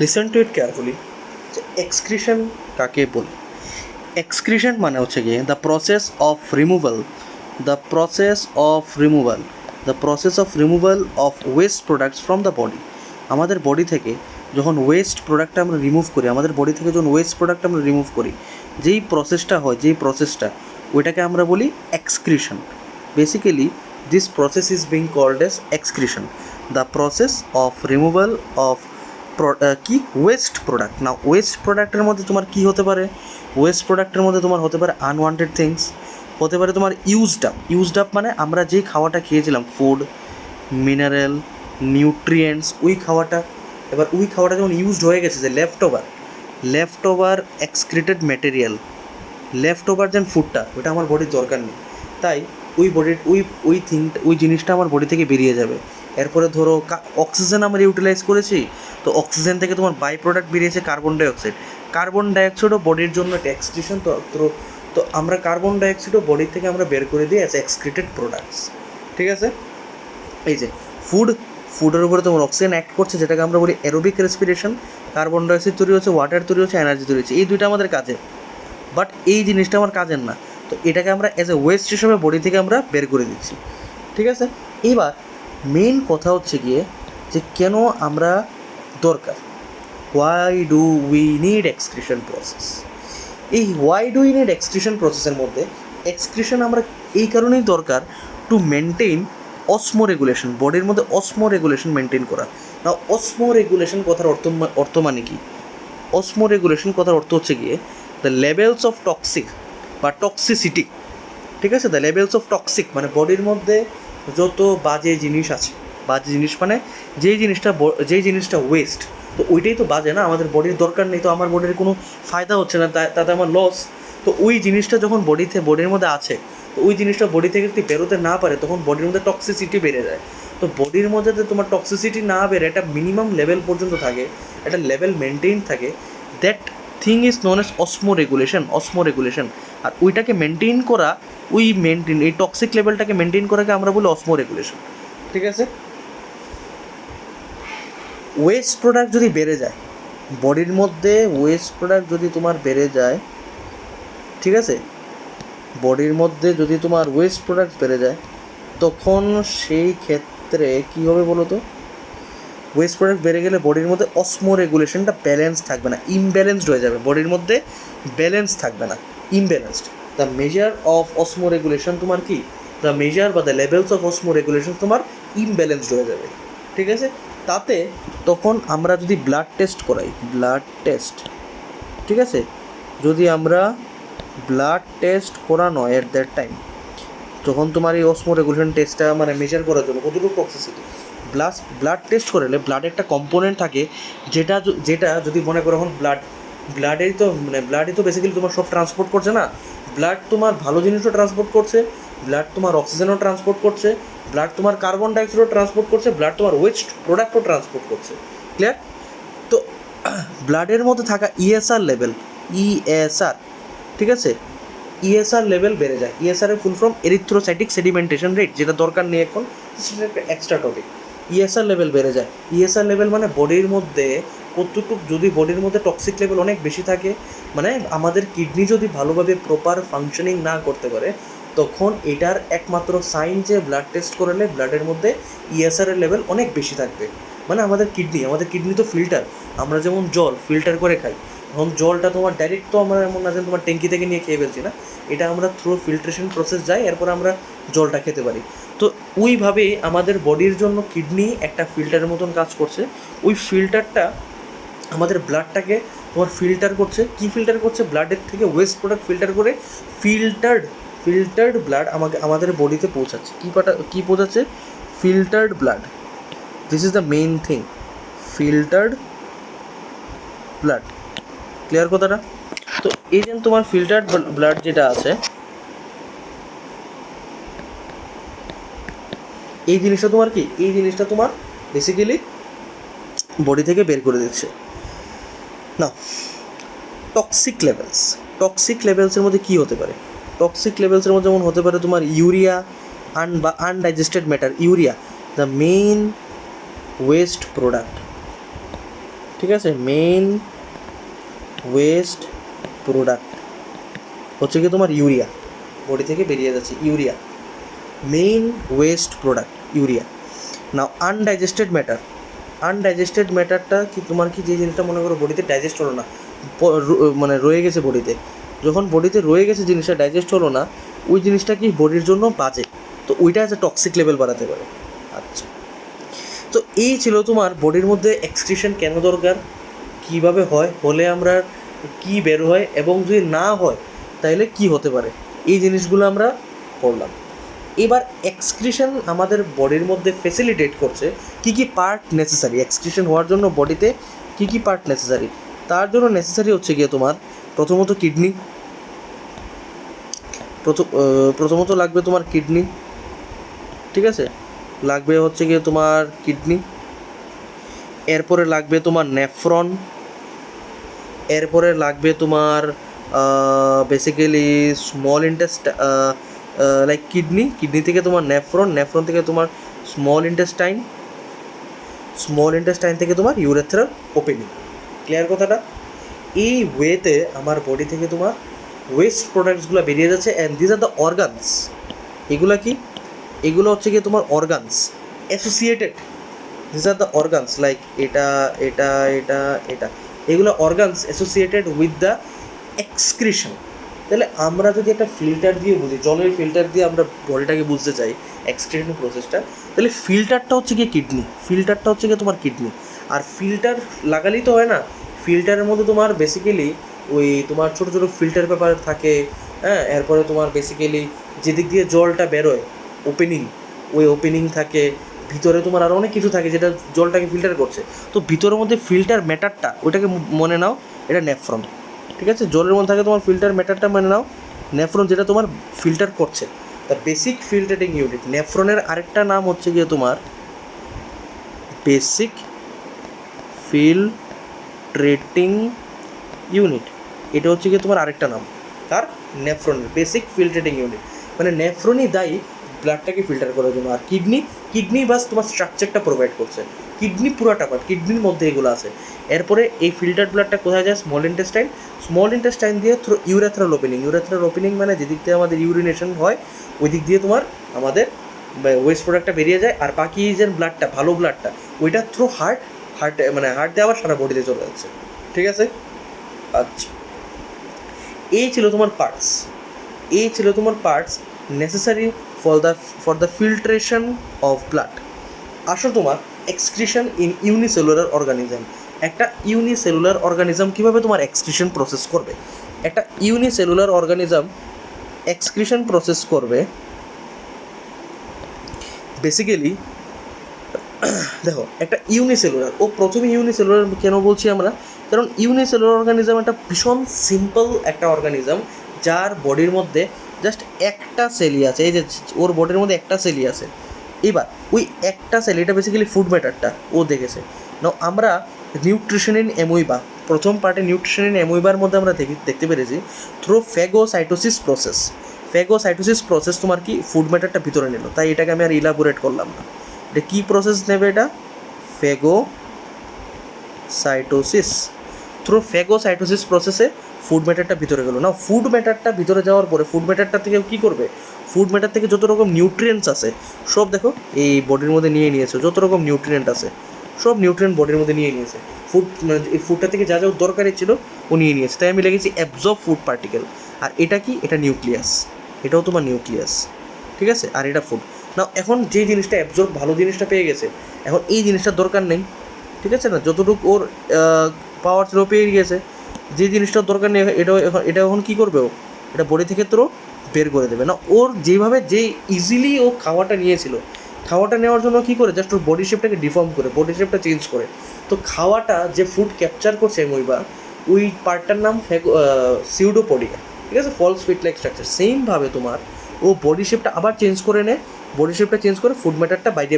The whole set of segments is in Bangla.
Listen to it carefully. যে এক্সক্রিশন কাকে বলে? এক্সক্রিশন মানে হচ্ছে গিয়ে the process of removal of West products from the body. আমাদের বডি থেকে যখন ওয়েস্ট প্রোডাক্টটা আমরা রিমুভ করি, যেই প্রসেসটা হয়, ওইটাকে আমরা বলি excretion. Basically this process is being called as excretion, the process of removal of কি ওয়েস্ট প্রোডাক্ট। না, ওয়েস্ট প্রোডাক্টের মধ্যে তোমার কী হতে পারে? ওয়েস্ট প্রোডাক্টের মধ্যে তোমার হতে পারে আনওয়ান্টেড থিংস, হতে পারে তোমার ইউজড আপ মানে আমরা যেই খাওয়াটা খেয়েছিলাম, ফুড, মিনারেল, নিউট্রিয়েন্টস, ওই খাওয়াটা যখন ইউজড হয়ে গেছে, যে left over excreted material, left over যেন ফুডটা, ওটা আমার বডির দরকার নেই, তাই ওই জিনিসটা আমার বডি থেকে বেরিয়ে যাবে। এরপরে ধরো অক্সিজেন আমরা ইউটিলাইজ করেছি, তো অক্সিজেন থেকে তোমার বাই প্রোডাক্ট বেরিয়েছে কার্বন ডাইঅক্সাইডও বডির জন্য একটা এক্সক্রিশন। তো আমরা কার্বন ডাইঅক্সাইডও বডির থেকে আমরা বের করে দিই অ্যাজ এক্সক্রিটেড প্রোডাক্টস। ঠিক আছে? এই যে ফুডের উপরে তোমার অক্সিজেন অ্যাক্ট করছে, যেটাকে আমরা বলি অ্যারোবিক রেসপিরেশন। কার্বন ডাইঅক্সাইড তৈরি হচ্ছে, ওয়াটার তৈরি হচ্ছে, এনার্জি তৈরি হচ্ছে, এই দুইটা আমাদের কাজের। বাট এই জিনিসটা আমার কাজের না, তো এটাকে আমরা অ্যাজ এ ওয়েস্ট হিসেবে বডি থেকে আমরা বের করে দিচ্ছি। ঠিক আছে? এবার মেইন কথা হচ্ছে গিয়ে যে কেন আমরা দরকার, why do we need excretion process. এই why do we need excretion প্রসেসের মধ্যে এক্সক্রিশন আমরা এই কারণেই দরকার, টু মেনটেন অসমো রেগুলেশন, বডির মধ্যে অসমো রেগুলেশন মেনটেন করা। না, অসমো রেগুলেশন কথার অর্থ মানে কি? অসমো রেগুলেশন কথার অর্থ হচ্ছে গিয়ে দ্য লেভেলস অফ টক্সিসিটি। ঠিক আছে? দ্য লেভেলস অফ টক্সিক মানে বডির মধ্যে যত বাজে জিনিস আছে, মানে যেই জিনিসটা ওয়েস্ট, তো ওইটাই তো বাজে না, আমাদের বডির দরকার নেই, তো আমার বডির কোনো ফায়দা হচ্ছে না, তাতে আমার লস। তো ওই জিনিসটা যখন বডির মধ্যে আছে, তো ওই জিনিসটা বডি থেকে যদি বেরোতে না পারে, তখন বডির মধ্যে টক্সিসিটি বেড়ে যায়। তো বডির মধ্যে তোমার টক্সিসিটি না বেড়ে একটা মিনিমাম লেভেল পর্যন্ত থাকে, একটা লেভেল মেনটেন থাকে, that thing is known as osmoregulation. আর ওইটাকে মেনটেন করা, এই টক্সিক লেভেলটাকে মেনটেন করাকে আমরা বলি অসমো রেগুলেশন। ঠিক আছে? ওয়েস্ট প্রোডাক্ট যদি বেড়ে যায় বডির মধ্যে, ওয়েস্ট প্রোডাক্ট যদি তোমার বেড়ে যায়, ঠিক আছে, বডির মধ্যে যদি তোমার ওয়েস্ট প্রোডাক্ট বেড়ে যায়, তখন সেই ক্ষেত্রে কী হবে বলো তো? ওয়েস্ট প্রোডাক্ট বেড়ে গেলে বডির মধ্যে অসমো রেগুলেশনটা ব্যালেন্স থাকবে না, ইমব্যালেন্সড হয়ে যাবে, বডির মধ্যে ব্যালেন্স থাকবে না, imbalanced. The measure of osmoregulation তোমার কি? দ্য মেজার বা the levels of osmoregulation তোমার ইমব্যালেন্সড হয়ে যাবে। ঠিক আছে? তাতে তখন আমরা যদি ব্লাড টেস্ট, ঠিক আছে, যদি আমরা ব্লাড টেস্ট করানো এট দ্যাট টাইম, তখন তোমার এই অসমো রেগুলেশন টেস্টটা মানে মেজার করার জন্য কতটুকু টক্সিসিটি, ব্লাড টেস্ট করলে ব্লাডে একটা কম্পোনেন্ট থাকে, যেটা যদি মনে করো এখন ব্লাডই তো বেসিক্যালি তোমার সব ট্রান্সপোর্ট করছে না। ব্লাড তোমার ভালো জিনিসও ট্রান্সপোর্ট করছে, ব্লাড তোমার অক্সিজেনও ট্রান্সপোর্ট করছে, ব্লাড তোমার কার্বন ডাইঅক্সাইডও ট্রান্সপোর্ট করছে, ব্লাড তোমার ওয়েস্ট প্রোডাক্টও ট্রান্সপোর্ট করছে। ক্লিয়ার? তো ব্লাডের মধ্যে থাকা ইএসআর, ঠিক আছে, ইএসআর লেভেল বেড়ে যায়। ইএসআর এর full form erythrocytic sedimentation rate, যেটা দরকার নেই এখন, সেটা একটা এক্সট্রা টপিক। ইএসআর লেভেল বেড়ে যায়। ইএসআর লেভেল মানে বডির মধ্যে কতটুকু, যদি বডির মধ্যে টক্সিক লেভেল অনেক বেশি থাকে, মানে আমাদের কিডনি যদি ভালোভাবে প্রপার ফাংশনিং না করতে পারে, তখন এটার একমাত্র সাইন যে ব্লাড টেস্ট করলে ব্লাডের মধ্যে ইএসআর এর লেভেল অনেক বেশি থাকবে। মানে আমাদের কিডনি তো ফিল্টার, আমরা যেমন জল ফিল্টার করে খাই, এখন জলটা তোমার ডাইরেক্ট তো আমরা এমন না যে তোমার ট্যাঙ্কি থেকে নিয়ে খেয়ে ফেলছি না, এটা আমরা থ্রু ফিল্ট্রেশন প্রসেস যাই, এরপর আমরা জলটা খেতে পারি। তো ওইভাবেই আমাদের বডির জন্য কিডনি একটা ফিল্টারের মতন কাজ করছে। ওই ফিল্টারটা আমাদের ব্লাডটাকে তোমার ফিল্টার করছে। কি ফিল্টার করছে? ব্লাডের থেকে ওয়েস্ট প্রোডাক্ট ফিল্টার করে ফিল্টার্ড ব্লাড আমাদের বডিতে পৌঁছাচ্ছে। কি পৌঁছাচ্ছে? Filtered blood. This is the main thing, filtered blood. Clear কথাটা? তো এই যে তোমার ফিল্টার্ড ব্লাড যেটা আছে, এই জিনিসটা তোমার বেসিক্যালি বডি থেকে বের করে দিচ্ছে না। টক্সিক লেভেলসের মধ্যে কী হতে পারে? টক্সিক লেভেলসের মধ্যে যেমন হতে পারে তোমার ইউরিয়া, বা undigested matter. Urea the main waste product, ঠিক আছে, মেইন ওয়েস্ট প্রোডাক্ট হচ্ছে কি তোমার ইউরিয়া, বডি থেকে বেরিয়ে যাচ্ছে urea, main waste product urea. Now undigested matter, undigested ম্যাটারটা কি তোমার কি যে জিনিসটা মনে করো বডিতে ডাইজেস্ট হলো না, মানে রয়ে গেছে বডিতে, যখন বডিতে রয়ে গেছে জিনিসটা ডাইজেস্ট হলো না, ওই জিনিসটা কি বডির জন্য বাজে, তো ওইটা একটা টক্সিক লেভেল বাড়াতে পারে। আচ্ছা, তো এই ছিল তোমার বডির মধ্যে এক্সক্রিশন কেন দরকার, কীভাবে হয়, হলে আমরা কি বের হয়, এবং যদি না হয় তাহলে কি হতে পারে, এই জিনিসগুলো আমরা পড়লাম। এবার এক্সক্রিশন আমাদের বডির মধ্যে ফেসিলিটেট করছে কী কী পার্ট নেসেসারি, এক্সক্রিশন হওয়ার জন্য বডিতে কী কী পার্ট নেসেসারি, তার জন্য নেসেসারি হচ্ছে গিয়ে তোমার প্রথমত কিডনি, প্রথমত লাগবে তোমার কিডনি, ঠিক আছে, লাগবে হচ্ছে গিয়ে তোমার কিডনি, এরপরে লাগবে তোমার নেফ্রন, এরপরে লাগবে তোমার basically small like kidney, kidney থেকে তোমার নেফ্রন, নেফ্রন থেকে তোমার স্মল ইন্টেস্টাইন, স্মল ইন্টেস্টাইন থেকে তোমার ইউরেথ্রাল ওপেনিং। ক্লিয়ার কথাটা? এই ওয়েতে আমার বডি থেকে তোমার ওয়েস্ট প্রোডাক্টসগুলো বেরিয়ে যাচ্ছে, and these are the organs. এগুলো কি? এগুলো হচ্ছে গিয়ে তোমার organs associated, these are the organs like এটা এটা এটা এটা, এগুলো organs associated with the excretion. তাহলে আমরা যদি একটা ফিল্টার দিয়ে বুঝি, জলের ফিল্টার দিয়ে আমরা বডিটাকে বুঝতে চাই এক্সক্রিশন প্রসেসটা, তাহলে ফিল্টারটা হচ্ছে গিয়ে কিডনি, ফিল্টারটা হচ্ছে গিয়ে তোমার কিডনি। আর ফিল্টার লাগালেই তো হয় না, ফিল্টারের মধ্যে তোমার বেসিক্যালি ওই তোমার ছোটো ছোটো ফিল্টার পেপার থাকে, হ্যাঁ, এরপরে তোমার বেসিক্যালি যেদিক দিয়ে জলটা বেরোয় ওপেনিং, ওই ওপেনিং থাকে, ভিতরে তোমার আরও অনেক কিছু থাকে যেটা জলটাকে ফিল্টার করছে। তো ভিতরের মধ্যে ফিল্টার ম্যাটারটা ওইটাকে মনে নাও এটা নেফ্রন, ঠিক আছে, জলের মধ্যে থাকে তোমার ফিল্টার ম্যাটারটা মনে নাও নেফ্রন, যেটা তোমার ফিল্টার করছে, দ্য বেসিক ফিল্টারিং ইউনিট। নেফ্রনের আরেকটা নাম হচ্ছে গিয়ে তোমার বেসিক ফিল্ট্রেটিং ইউনিট, এটা হচ্ছে গিয়ে তোমার আরেকটা নাম, কার? নেফ্রনের বেসিক ফিল্ট্রেটিং ইউনিট। মানে নেফ্রনই দায়ী ব্লাডটাকে ফিল্টার করার জন্য, আর কিডনি বাস তোমার স্ট্রাকচারটা প্রোভাইড করছে, কিডনি পুরোটা পার্ট, কিডনির মধ্যে এগুলো আছে। এরপরে এই ফিল্টার ব্লাডটা কোথায় যায়? স্মল ইন্টেস্টাইন, স্মল ইন্টেস্টাইন দিয়ে through urethral opening, urethral opening মানে যেদিক দিয়ে আমাদের ইউরিনেশন হয় ওই দিক দিয়ে তোমার আমাদের ওয়েস্ট প্রোডাক্টটা বেরিয়ে যায়, আর বাকি যে ব্লাডটা ভালো ব্লাডটা ওইটা থ্রু হার্ট মানে হার্ট দিয়ে আবার সারা বডিতে চলে যাচ্ছে, ঠিক আছে। আচ্ছা, এই ছিল তোমার পার্টস, এই ছিল তোমার parts necessary for the filtration of blood. আসো তোমার এক্সক্রিশন ইন ইউনিসেলুলার অর্গানিজম। একটা ইউনিসেলুলার অর্গানিজম কীভাবে তোমার এক্সক্রিশন প্রসেস করবে? একটা ইউনিসেলুলার অর্গানিজম এক্সক্রিশন প্রসেস করবে বেসিক্যালি, দেখো একটা ইউনিসেলুলার, ও প্রথমে ইউনিসেলুলার কেন বলছি আমরা, কারণ ইউনিসেলুলার অর্গানিজম একটা ভীষণ সিম্পল একটা অর্গানিজম, যার বডির মধ্যে জাস্ট একটা সেলই আছে, এই যে ওর বডির মধ্যে একটা সেলই আছে। এবার ওই একটা সেল, এটা বেসিক্যালি ফুড ম্যাটারটা ও দেখেছে না। আমরা নিউট্রিশন ইন অ্যামোইবা, প্রথম পার্টে নিউট্রিশন ইন অ্যামোইবার মধ্যে আমরা দেখতে পেরেছি through phagocytosis process, phagocytosis process তোমার কি ফুড ম্যাটারটা ভিতরে নিল, তাই এটাকে আমি আর ইলাবোরেট করলাম না। এটা কী প্রসেস নেবে? এটা ফ্যাগোসাইটোসিস, থ্রু ফ্যাগোসাইটোসিস প্রসেসে ফুড ম্যাটারটা ভিতরে গেলো না। ফুড ম্যাটারটা ভিতরে যাওয়ার পরে ফুড ম্যাটারটা থেকে কী করবে? ফুড ম্যাটার থেকে যত রকম নিউট্রিয়েন্টস আছে সব দেখো এই বডির মধ্যে নিয়ে নিয়েছে, যত রকম নিউট্রিয়েন্ট আছে সব নিউট্রিয়েন্ট বডির মধ্যে নিয়ে নিয়েছে। এই ফুডটা থেকে যা যা দরকারি ছিল ও নিয়ে নিয়েছে, তাই আমি লিখেছি অ্যাবজর্ব ফুড পার্টিকেল। আর এটা কি? এটা নিউক্লিয়াস, এটাও তোমার নিউক্লিয়াস, ঠিক আছে। আর এটা ফুড না। এখন যে জিনিসটা অ্যাবজর্ব ভালো জিনিসটা পেয়ে গেছে, এখন এই জিনিসটার দরকার নেই, ঠিক আছে না, যতটুকু ওর পাওয়ার ছিল পেয়ে গেছে, যে জিনিসটার দরকার নেই এটা এখন কী করবে? ও এটা বডি থেকে তো বের করে দেবে না। ওর যেভাবে যে ইজিলি ও খাওয়াটা নিয়েছিল, খাওয়াটা নেওয়ার জন্য কী করে? জাস্ট ওর বডি শেপটাকে ডিফর্ম করে, বডি শেপটা চেঞ্জ করে। তো খাওয়াটা যে ফুড ক্যাপচার করছে এমোইবা, ওই পার্টটার নাম সিউডোপোডিয়া, ঠিক আছে, ফলস ফিট লাইক স্ট্রাকচার। সেমভাবে তোমার ও বডি শেপটা আবার চেঞ্জ করে নেয়, বডি শেপটা চেঞ্জ করে ফুড ম্যাটারটা বাইরে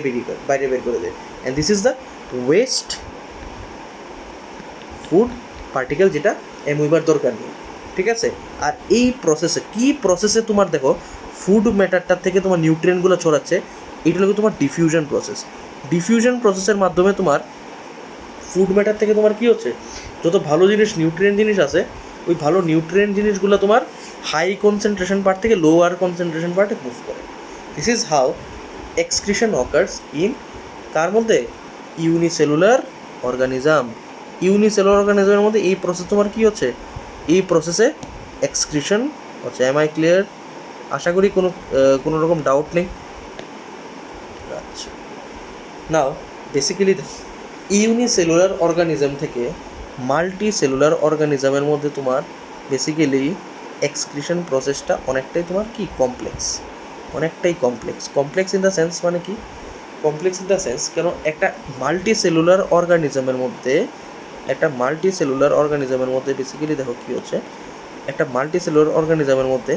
বের করে দেয়, and this is the West food particle, যেটা অ্যামোইবার দরকার নেই, ঠিক আছে। আর এই প্রসেসে কী প্রসেসে তোমার দেখো ফুড ম্যাটারটার থেকে তোমার নিউট্রিয়েন্টগুলো ছড়াচ্ছে, এইটা হলো তোমার ডিফিউশন প্রসেস। ডিফিউশন প্রসেসের মাধ্যমে তোমার ফুড ম্যাটার থেকে তোমার কী হচ্ছে, যত ভালো জিনিস নিউট্রিয়েন্ট জিনিস আছে, ওই ভালো নিউট্রিয়েন্ট জিনিসগুলো তোমার হাই কনসেন্ট্রেশন পার্ট থেকে লোয়ার কনসেন্ট্রেশন পার্টে মুভ করে। This is how excretion occurs in কার মধ্যে, ইউনিসেলুলার অর্গানিজম। ইউনিসেলুলার অর্গানিজমের মধ্যে এই প্রসেস তোমার কী হচ্ছে, এই প্রসেসে এক্সক্রিশন হচ্ছে। M I clear? আশা করি কোনো রকম ডাউট নেই। আচ্ছা, নাও বেসিক্যালি ইউনিসেলুলার অর্গানিজম থেকে মাল্টি সেলুলার অর্গানিজমের মধ্যে তোমার বেসিক্যালি এক্সক্রিশন প্রসেসটা অনেকটাই তোমার কি কমপ্লেক্স, অনেকটাই কমপ্লেক্স ইন দ্য সেন্স মানে কি, কমপ্লেক্স ইন দ্য সেন্স কেন একটা মাল্টি সেলুলার অর্গানিজমের মধ্যে বেসিক্যালি দেখো কী হচ্ছে, একটা মাল্টি সেলুলার অর্গানিজমের মধ্যে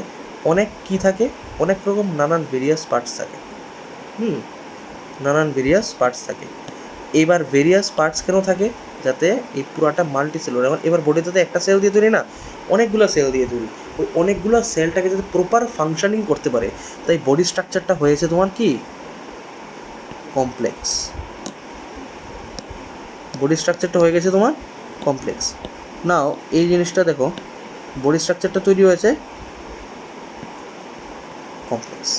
অনেক কী থাকে, অনেক রকম নানান ভেরিয়াস পার্টস থাকে। নানান ভেরিয়াস পার্টস থাকে। এবার ভেরিয়াস পার্টস কেন থাকে, যাতে এই পুরাটা মাল্টি সেলুলার, এবার বডিতে তো একটা সেল দিয়ে তৈরি না, অনেকগুলো সেল দিয়ে তৈরি, ওই অনেকগুলো সেলটাকে যাতে প্রপার ফাংশনিং করতে পারে, তাই বডি স্ট্রাকচারটা হয়েছে তোমার কি কমপ্লেক্স। বডি স্ট্রাকচারটা হয়ে গেছে তোমার কমপ্লেক্স। নাও এই জিনিসটা দেখো, বডি স্ট্রাকচারটা তৈরি হয়েছে কমপ্লেক্স।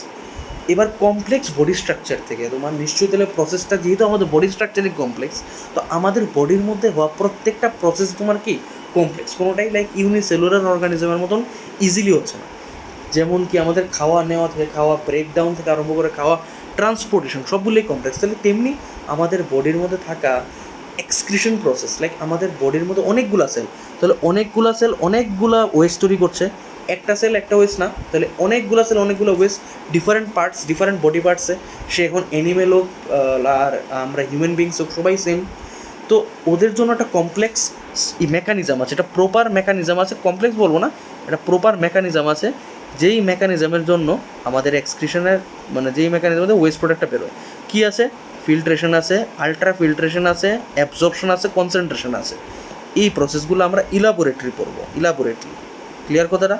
এবার কমপ্লেক্স বডি স্ট্রাকচার থেকে তোমার নিশ্চয়ই তাহলে প্রসেসটা, যেহেতু আমাদের বডি স্ট্রাকচারই কমপ্লেক্স, তো আমাদের বডির মধ্যে হওয়া প্রত্যেকটা প্রসেস তোমার কি কমপ্লেক্স, কোনোটাই লাইক ইউনিসেলুলার অর্গানিজমের মতন ইজিলি হচ্ছে না। যেমন কি আমাদের খাওয়া নেওয়া থেকে, খাওয়া ব্রেকডাউন থেকে আরম্ভ করে খাওয়া ট্রান্সপোর্টেশন সবগুলোই কমপ্লেক্স। তাহলে তেমনি আমাদের বডির মধ্যে থাকা এক্সক্রিশন প্রসেস, লাইক আমাদের বডির মধ্যে অনেকগুলা সেল, তাহলে অনেকগুলা ওয়েস্ট তৈরি করছে। একটা সেল একটা ওয়েস্ট না, তাহলে অনেকগুলো সেল অনেকগুলো waste, different parts, different body পার্টসে, সে এখন অ্যানিমেল হোক আর আমরা হিউম্যান বিংস হোক, সবাই সেম। তো ওদের জন্য একটা কমপ্লেক্স মেকানিজম আছে, একটা প্রপার মেকানিজম আছে, কমপ্লেক্স বলবো না, একটা প্রপার মেকানিজম আছে, যেই মেকানিজমের জন্য আমাদের এক্সক্রিশনের মানে যেই মেকানিজমের ওয়েস্ট প্রোডাক্টটা বেরোয়। কী আছে, ফিল্ট্রেশন আছে, আলট্রা ফিল্ট্রেশন আছে, অ্যাবজর্পশন আছে, কনসেন্ট্রেশন আছে। এই প্রসেসগুলো আমরা ইলাবোরেটরি পড়বো, ক্লিয়ার কথাটা?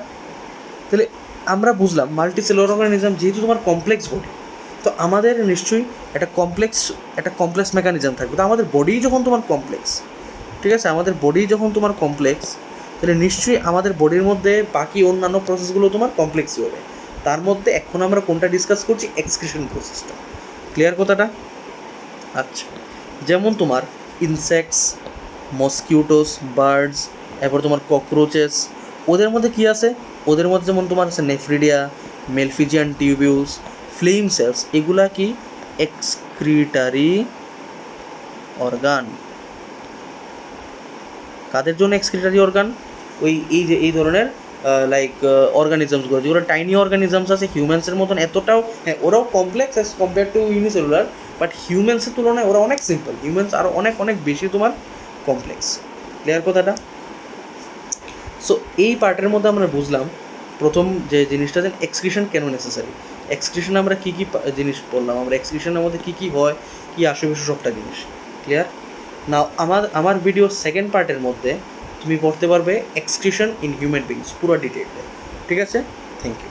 তাহলে আমরা বুঝলাম মাল্টি সেলুলার অর্গানিজম যেহেতু তোমার কমপ্লেক্স বডি, তো আমাদের নিশ্চয়ই একটা কমপ্লেক্স মেকানিজম থাকবে। তো আমাদের বডি যখন তোমার কমপ্লেক্স, ঠিক আছে, আমাদের বডি যখন তোমার কমপ্লেক্স, তাহলে নিশ্চয়ই আমাদের বডির মধ্যে বাকি অন্যান্য প্রসেসগুলো তোমার কমপ্লেক্সই হবে। তার মধ্যে এখন আমরা কোনটা ডিসকাস করছি, এক্সক্রিশন প্রসেসটা। ক্লিয়ার কথাটা? আচ্ছা, যেমন তোমার ইনসেক্টস, মসকিউটোস, বার্ডস, এরপর তোমার ককরোচেস, ওদের মধ্যে কী আছে, ওদের মধ্যে যেমন তোমার আছে নেফ্রিডিয়া, মেলফিজিয়ান টিউবিউস, ফ্লেম সেলস, এগুলা কি এক্সক্রিটারি অর্গান। কাদের জন্য এক্সক্রিটারি অর্গান? এই ধরনের লাইক অর্গানিজমসগুলো, যেগুলো টাইনি অর্গানিজমস আছে হিউম্যান্সের মতন এতটাও, হ্যাঁ ওরাও complex as compare to unicellular, but হিউম্যান্সের তুলনায় ওরা অনেক সিম্পল, হিউম্যান্স আরও অনেক বেশি তোমার কমপ্লেক্স। ক্লিয়ার কথাটা? সো এই পার্টের মধ্যে আমরা বুঝলাম প্রথম যে জিনিসটা, যে এক্সক্রিশন কেন নেসেসারি, এক্সক্রিশনে আমরা কী কী জিনিস বললাম, আমরা এক্সক্রিশনের মধ্যে কী কী হয়, কী আশেপাশে সবটা জিনিস। ক্লিয়ার? নাও আমার ভিডিওর সেকেন্ড পার্টের মধ্যে তুমি পড়তে পারবে এক্সক্রিশন ইন হিউম্যান বিংস পুরো ডিটেইলে। ঠিক আছে? Thank you.